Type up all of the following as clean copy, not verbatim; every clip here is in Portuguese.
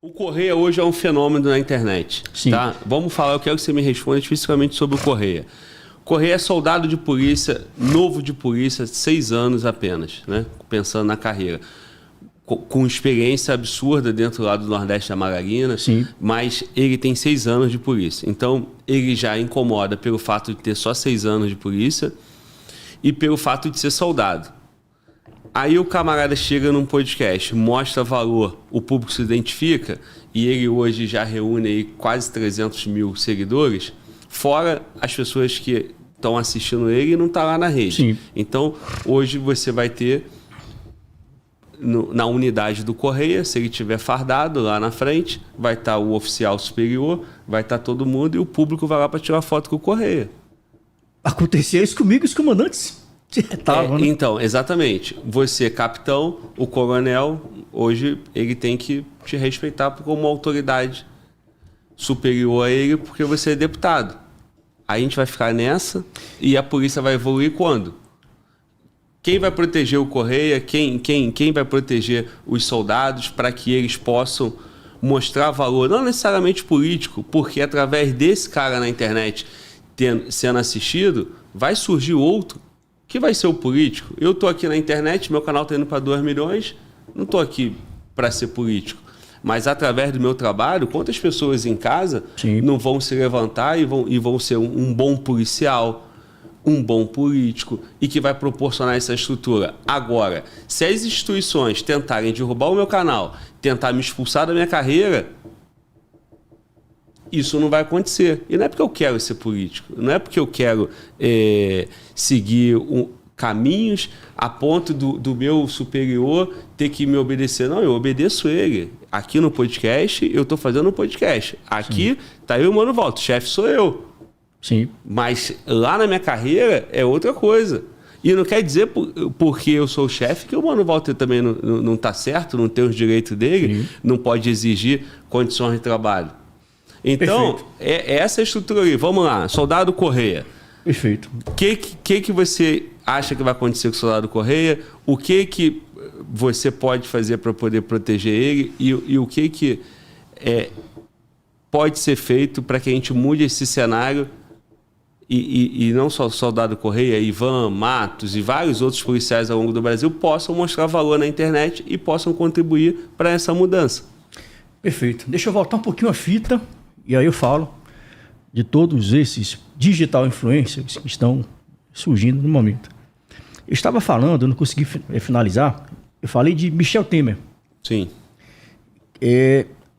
O Correia hoje é um fenômeno na internet. Sim. Tá? Vamos falar, eu quero que você me responda especificamente sobre o Correia. Correia é soldado de polícia, novo de polícia, 6 anos apenas, né? Pensando na carreira. Com experiência absurda dentro lá do Nordeste da Margarina, Sim. Mas ele tem 6 anos de polícia. Então, ele já incomoda pelo fato de ter só 6 anos de polícia e pelo fato de ser soldado. Aí o camarada chega num podcast, mostra valor, o público se identifica e ele hoje já reúne aí quase 300 mil seguidores, fora as pessoas que estão assistindo ele e não estão lá na rede. Sim. Então, hoje você vai ter na unidade do Correia, se ele tiver fardado lá na frente, vai estar o oficial superior, vai estar todo mundo e o público vai lá para tirar foto com o Correia. Acontecia isso comigo, os comandantes. Né? Então, exatamente. Você, capitão, o coronel, hoje ele tem que te respeitar como autoridade superior a ele, porque você é deputado. Aí a gente vai ficar nessa e a polícia vai evoluir quando? Quem vai proteger o Correia? Quem vai proteger os soldados para que eles possam mostrar valor? Não necessariamente político, porque através desse cara na internet sendo assistido, vai surgir outro que vai ser o político. Eu estou aqui na internet, meu canal está indo para 2 milhões, não estou aqui para ser político. Mas através do meu trabalho, quantas pessoas em casa Sim. não vão se levantar e vão ser um bom policial, um bom político e que vai proporcionar essa estrutura. Agora, se as instituições tentarem derrubar o meu canal, tentar me expulsar da minha carreira, isso não vai acontecer. E não é porque eu quero ser político, não é porque eu quero seguir caminhos a ponto do meu superior ter que me obedecer. Não, eu obedeço ele. Aqui no podcast, eu estou fazendo um podcast. Aqui está eu e o Mano Volta, o chefe sou eu. Sim. Mas lá na minha carreira é outra coisa. E não quer dizer porque eu sou o chefe que o Mano Walter também não está certo, não tem os direitos dele, Sim. Não pode exigir condições de trabalho. Então, essa estrutura aí. Vamos lá, soldado Correia. Perfeito. O que você acha que vai acontecer com o soldado Correia? O que você pode fazer para poder proteger ele? E o que pode ser feito para que a gente mude esse cenário e não só o soldado Correia, Ivan, Matos e vários outros policiais ao longo do Brasil possam mostrar valor na internet e possam contribuir para essa mudança? Perfeito. Deixa eu voltar um pouquinho a fita e aí eu falo de todos esses digital influencers que estão surgindo no momento. Eu estava falando, eu não consegui finalizar, eu falei de Michel Temer. Sim.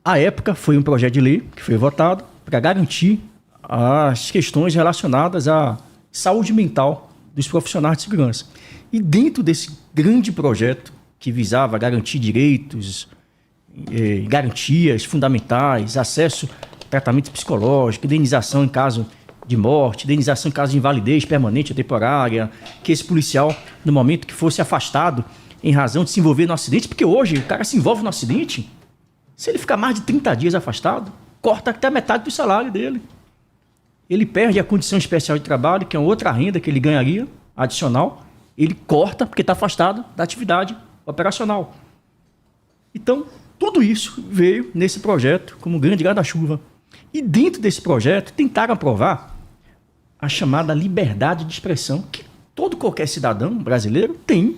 À época foi um projeto de lei que foi votado para garantir as questões relacionadas à saúde mental dos profissionais de segurança. E dentro desse grande projeto que visava garantir direitos, garantias fundamentais, acesso a tratamento psicológico, indenização em caso de morte, indenização em caso de invalidez permanente ou temporária, que esse policial, no momento que fosse afastado em razão de se envolver no acidente, porque hoje o cara se envolve no acidente, se ele ficar mais de 30 dias afastado, corta até metade do salário dele. Ele perde a condição especial de trabalho, que é outra renda que ele ganharia, adicional. Ele corta porque está afastado da atividade operacional. Então, tudo isso veio nesse projeto como um grande guarda-chuva. E dentro desse projeto, tentaram aprovar a chamada liberdade de expressão, que qualquer cidadão brasileiro tem.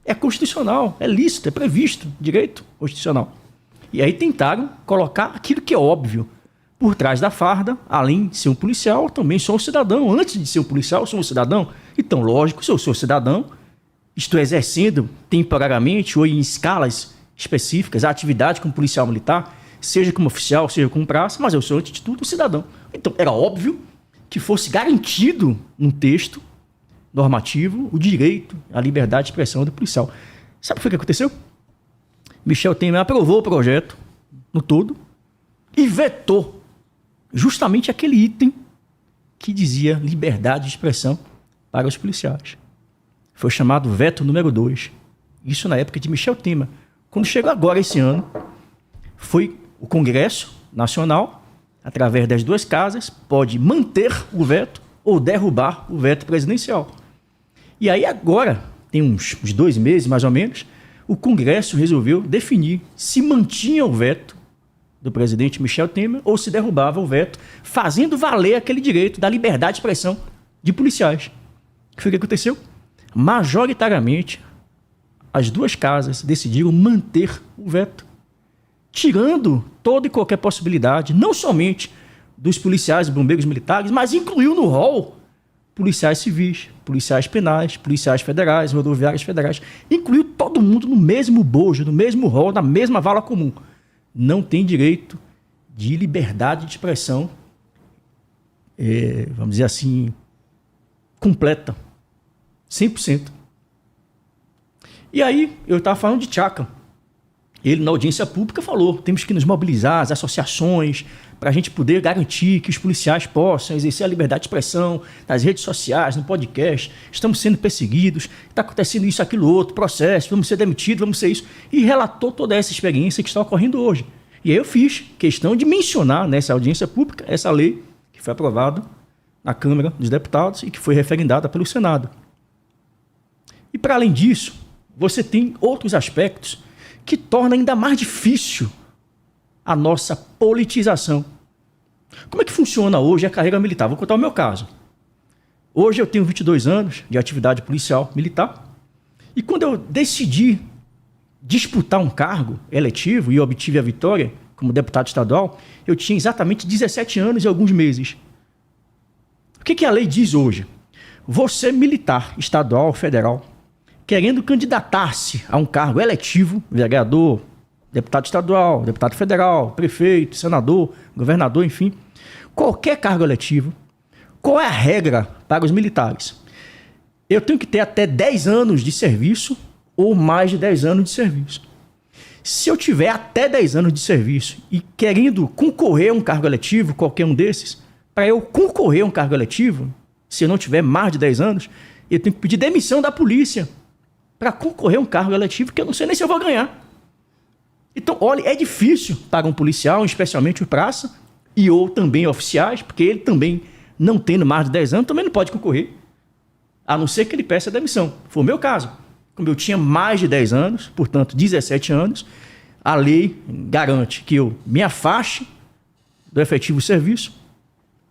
É constitucional, é lícito, é previsto, direito constitucional. E aí tentaram colocar aquilo que é óbvio. Por trás da farda, além de ser um policial, também sou um cidadão. Antes de ser um policial, sou um cidadão. Então, lógico, se eu sou cidadão, estou exercendo temporariamente ou em escalas específicas a atividade como policial militar, seja como oficial, seja como praça, mas eu sou, antes de tudo, um cidadão. Então, era óbvio que fosse garantido num texto normativo o direito à liberdade de expressão do policial. Sabe o que aconteceu? Michel Temer aprovou o projeto no todo e vetou justamente aquele item que dizia liberdade de expressão para os policiais. Foi chamado veto número 2. Isso na época de Michel Temer. Quando chegou agora esse ano, foi o Congresso Nacional, através das 2 casas, pode manter o veto ou derrubar o veto presidencial. E aí agora, tem uns 2 meses mais ou menos, o Congresso resolveu definir se mantinha o veto do presidente Michel Temer ou se derrubava o veto, fazendo valer aquele direito da liberdade de expressão de policiais. O que aconteceu? Majoritariamente, as duas casas decidiram manter o veto, tirando toda e qualquer possibilidade, não somente dos policiais e bombeiros militares, mas incluiu no rol policiais civis, policiais penais, policiais federais, rodoviários federais. Incluiu todo mundo no mesmo bojo, no mesmo rol, na mesma vala comum. Não tem direito de liberdade de expressão, vamos dizer assim, completa, 100%. E aí, eu estava falando de Tchaka. Ele, na audiência pública, falou: temos que nos mobilizar, as associações, para a gente poder garantir que os policiais possam exercer a liberdade de expressão nas redes sociais, no podcast. Estamos sendo perseguidos, está acontecendo isso, aquilo, outro, processo, vamos ser demitidos, vamos ser isso. E relatou toda essa experiência que está ocorrendo hoje. E aí eu fiz questão de mencionar nessa audiência pública essa lei que foi aprovada na Câmara dos Deputados e que foi referendada pelo Senado. E para além disso, você tem outros aspectos que tornam ainda mais difícil a nossa politização. Como é que funciona hoje a carreira militar? Vou contar o meu caso. Hoje eu tenho 22 anos de atividade policial militar e quando eu decidi disputar um cargo eletivo e obtive a vitória como deputado estadual, eu tinha exatamente 17 anos e alguns meses. O que a lei diz hoje? Você, militar, estadual ou federal, querendo candidatar-se a um cargo eletivo, vereador, deputado estadual, deputado federal, prefeito, senador, governador, enfim, qualquer cargo eletivo, qual é a regra para os militares? Eu tenho que ter até 10 anos de serviço ou mais de 10 anos de serviço. Se eu tiver até 10 anos de serviço e querendo concorrer a um cargo eletivo, qualquer um desses, para eu concorrer a um cargo eletivo, se eu não tiver mais de 10 anos, eu tenho que pedir demissão da polícia para concorrer a um cargo eletivo que eu não sei nem se eu vou ganhar. Então, olha, é difícil para um policial, especialmente o praça, ou também oficiais, porque ele também, não tendo mais de 10 anos, também não pode concorrer, a não ser que ele peça demissão. Foi o meu caso. Como eu tinha mais de 10 anos, portanto 17 anos, a lei garante que eu me afaste do efetivo serviço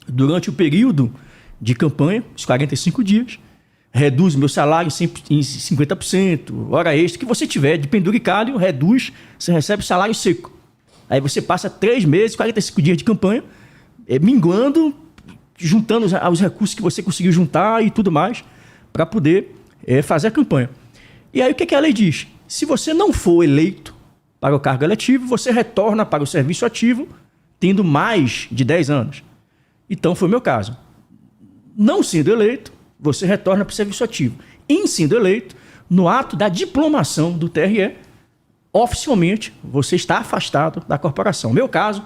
durante o período de campanha, os 45 dias, reduz meu salário em 50%, hora extra que você tiver de penduricalho, reduz, você recebe salário seco. Aí você passa 3 meses, 45 dias de campanha, minguando, juntando os recursos que você conseguiu juntar e tudo mais, para poder fazer a campanha. E aí o que a lei diz? Se você não for eleito para o cargo eletivo, você retorna para o serviço ativo, tendo mais de 10 anos. Então foi o meu caso. Não sendo eleito, você retorna para o serviço ativo. Em sendo eleito, no ato da diplomação do TRE, oficialmente você está afastado da corporação. No meu caso,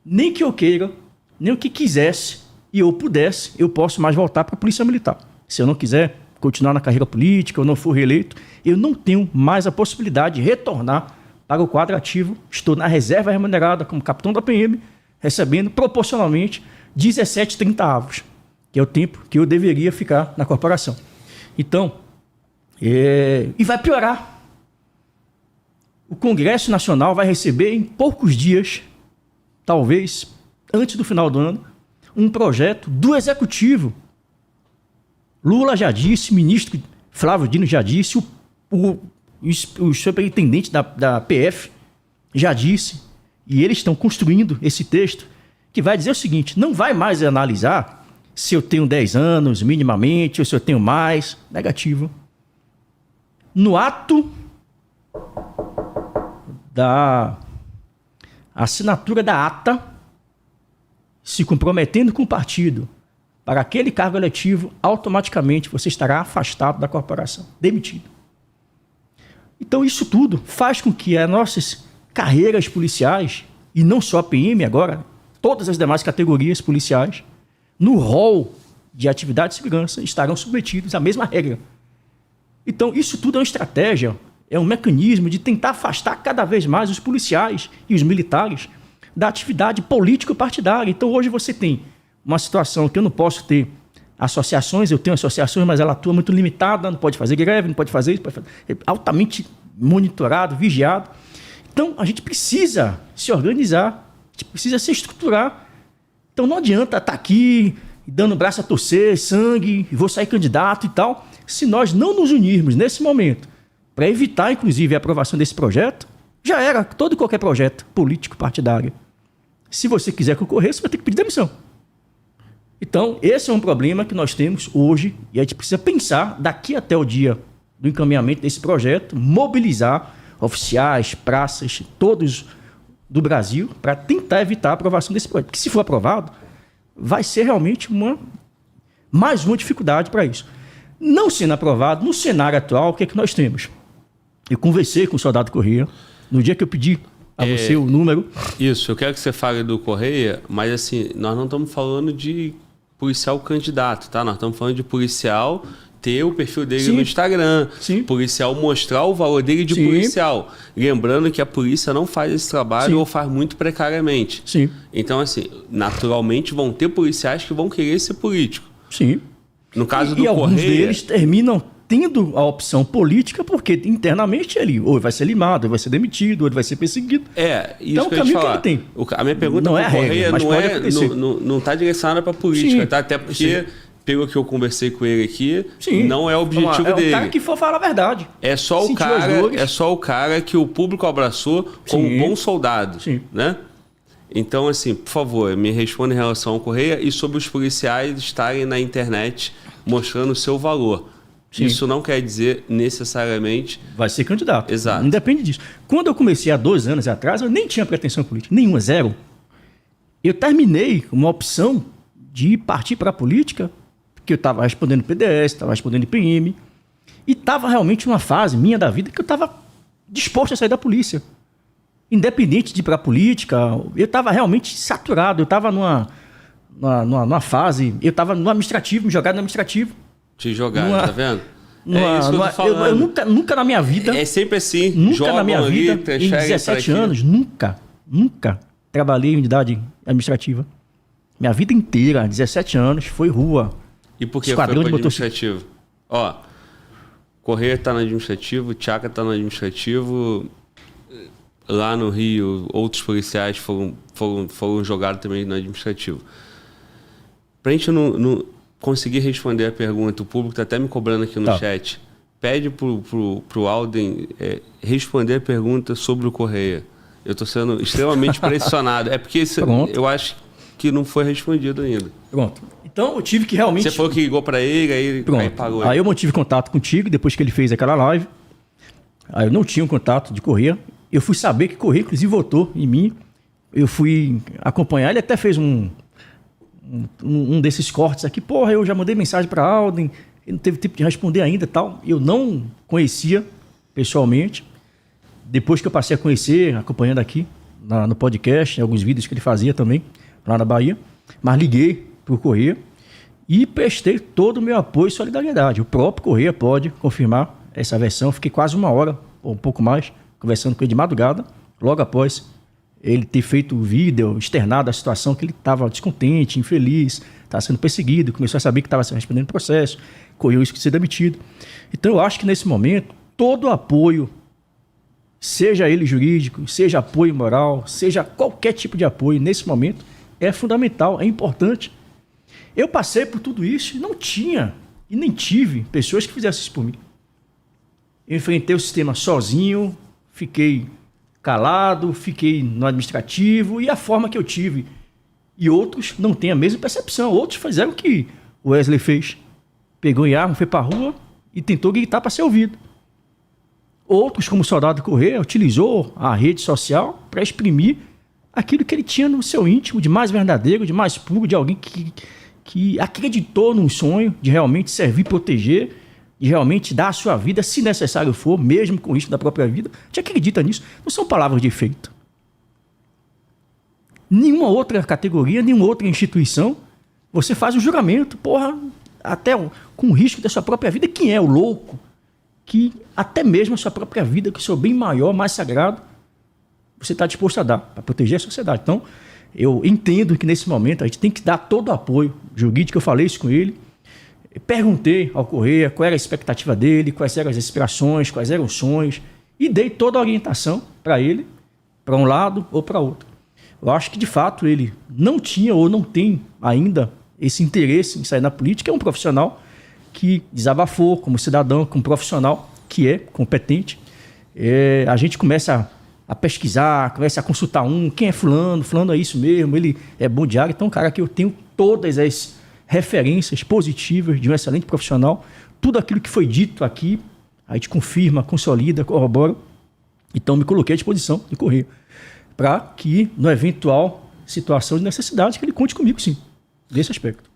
nem que eu queira, nem o que quisesse e eu pudesse, eu posso mais voltar para a Polícia Militar. Se eu não quiser continuar na carreira política ou não for reeleito, eu não tenho mais a possibilidade de retornar para o quadro ativo. Estou na reserva remunerada como capitão da PM, recebendo proporcionalmente 17,30 avos, que é o tempo que eu deveria ficar na corporação. Então, e vai piorar. O Congresso Nacional vai receber em poucos dias, talvez antes do final do ano, um projeto do Executivo. Lula já disse, o ministro Flávio Dino já disse, o superintendente da PF já disse, e eles estão construindo esse texto, que vai dizer o seguinte: não vai mais analisar se eu tenho 10 anos minimamente, ou se eu tenho mais, negativo. No ato da assinatura da ata, se comprometendo com o partido para aquele cargo eletivo, automaticamente você estará afastado da corporação, demitido. Então isso tudo faz com que as nossas carreiras policiais, e não só a PM agora, todas as demais categorias policiais, no rol de atividade de segurança, estarão submetidos à mesma regra. Então isso tudo é uma estratégia, é um mecanismo de tentar afastar cada vez mais os policiais e os militares da atividade político-partidária. Então hoje você tem uma situação que eu não posso ter associações, eu tenho associações, mas ela atua muito limitada, não pode fazer greve, não pode fazer isso, é altamente monitorado, vigiado. Então, a gente precisa se organizar, a gente precisa se estruturar. Então, não adianta estar aqui dando braço a torcer, sangue, vou sair candidato e tal, se nós não nos unirmos nesse momento para evitar, inclusive, a aprovação desse projeto, já era todo e qualquer projeto político partidário. Se você quiser concorrer, você vai ter que pedir demissão. Então, esse é um problema que nós temos hoje e a gente precisa pensar daqui até o dia do encaminhamento desse projeto, mobilizar oficiais, praças, todos do Brasil para tentar evitar a aprovação desse projeto. Porque se for aprovado, vai ser realmente mais uma dificuldade para isso. Não sendo aprovado, no cenário atual, o que é que nós temos? Eu conversei com o soldado Correia, no dia que eu pedi a você o número. Isso, eu quero que você fale do Correia, mas assim, nós não estamos falando de policial candidato, tá? Nós estamos falando de policial ter o perfil dele no Instagram, policial mostrar o valor dele de policial. Lembrando que a polícia não faz esse trabalho ou faz muito precariamente. Então, assim, naturalmente vão ter policiais que vão querer ser político. No caso do Correia... alguns deles terminam tendo a opção política porque internamente ele ou vai ser limado, ou vai ser demitido, ou ele vai ser perseguido. Isso então, que eu ia te falar. Que ele tem. A minha pergunta para o Correia não está direcionada para a política, tá? Até porque... Pelo que eu conversei com ele aqui, não é o objetivo dele. É o cara que for falar a verdade. É só o cara que o público abraçou como um bom soldado. Né? Então, assim, por favor, me responda em relação ao Correia e sobre os policiais estarem na internet mostrando o seu valor. Isso não quer dizer necessariamente... Vai ser candidato. Exato. Não depende disso. Quando eu comecei há 2 anos atrás, eu nem tinha pretensão política. Nenhuma, zero. Eu terminei uma opção de partir para a política... que eu estava respondendo PDS, estava respondendo IPM, e estava realmente uma fase minha da vida que eu estava disposto a sair da polícia. Independente de ir para a política, eu estava realmente saturado, eu estava numa fase, eu estava no administrativo, me jogaram no administrativo. Te jogaram, tá vendo? É isso que eu tô falando. Eu nunca na minha vida... É sempre assim, nunca na minha vida, em 17 anos, nunca trabalhei em unidade administrativa. Minha vida inteira, 17 anos, foi rua. E por que foi para o administrativo? Ó, Correia está no administrativo, Tchaka está no administrativo, lá no Rio outros policiais foram jogados também no administrativo. Para a gente não conseguir responder a pergunta, o público está até me cobrando aqui no chat, pede pro Alden responder a pergunta sobre o Correia. Eu estou sendo extremamente pressionado. É porque eu acho que não foi respondido ainda. Pronto. Então eu tive que realmente... Você falou que ligou para ele, aí pagou ele. Aí eu mantive contato contigo depois que ele fez aquela live. Aí eu não tinha um contato de Correia. Eu fui saber que Correia, inclusive, votou em mim. Eu fui acompanhar. Ele até fez um desses cortes aqui. Porra, eu já mandei mensagem para Alden. Ele não teve tempo de responder ainda e tal. Eu não conhecia pessoalmente. Depois que eu passei a conhecer, acompanhando aqui no podcast, alguns vídeos que ele fazia também, lá na Bahia. Mas liguei para o Correia e prestei todo o meu apoio e solidariedade. O próprio Correia pode confirmar essa versão. Fiquei quase 1 hora, ou um pouco mais, conversando com ele de madrugada, logo após ele ter feito o vídeo, externado a situação que ele estava descontente, infeliz, estava sendo perseguido, começou a saber que estava respondendo processo, correu risco de ser demitido. Então eu acho que nesse momento, todo o apoio, seja ele jurídico, seja apoio moral, seja qualquer tipo de apoio, nesse momento, é fundamental, é importante. Eu passei por tudo isso e não tinha, e nem tive, pessoas que fizessem isso por mim. Eu enfrentei o sistema sozinho, fiquei calado, fiquei no administrativo, e a forma que eu tive. E outros não têm a mesma percepção. Outros fizeram o que o Wesley fez. Pegou em arma, foi para a rua e tentou gritar para ser ouvido. Outros, como o soldado Correia, utilizou a rede social para exprimir aquilo que ele tinha no seu íntimo, de mais verdadeiro, de mais puro, de alguém que acreditou num sonho de realmente servir, proteger, de realmente dar a sua vida, se necessário for, mesmo com o risco da própria vida. A gente acredita nisso. Não são palavras de efeito. Nenhuma outra categoria, nenhuma outra instituição, você faz um juramento, até com o risco da sua própria vida. Quem é o louco que até mesmo a sua própria vida, que é o seu bem maior, mais sagrado, você está disposto a dar para proteger a sociedade? Então, eu entendo que nesse momento a gente tem que dar todo o apoio jurídico. Eu falei isso com ele, perguntei ao Correia qual era a expectativa dele, quais eram as aspirações, quais eram os sonhos, e dei toda a orientação para ele, para um lado ou para outro. Eu acho que, de fato, ele não tinha ou não tem ainda esse interesse em sair na política. É um profissional que desabafou como cidadão, como profissional que é competente. A gente começa a pesquisar, começa a consultar quem é fulano é isso mesmo, ele é bom de área. Então, cara, que eu tenho todas as referências positivas de um excelente profissional. Tudo aquilo que foi dito aqui, a gente confirma, consolida, corrobora. Então, me coloquei à disposição de correr para que, no eventual situação de necessidade, que ele conte comigo, sim, nesse aspecto.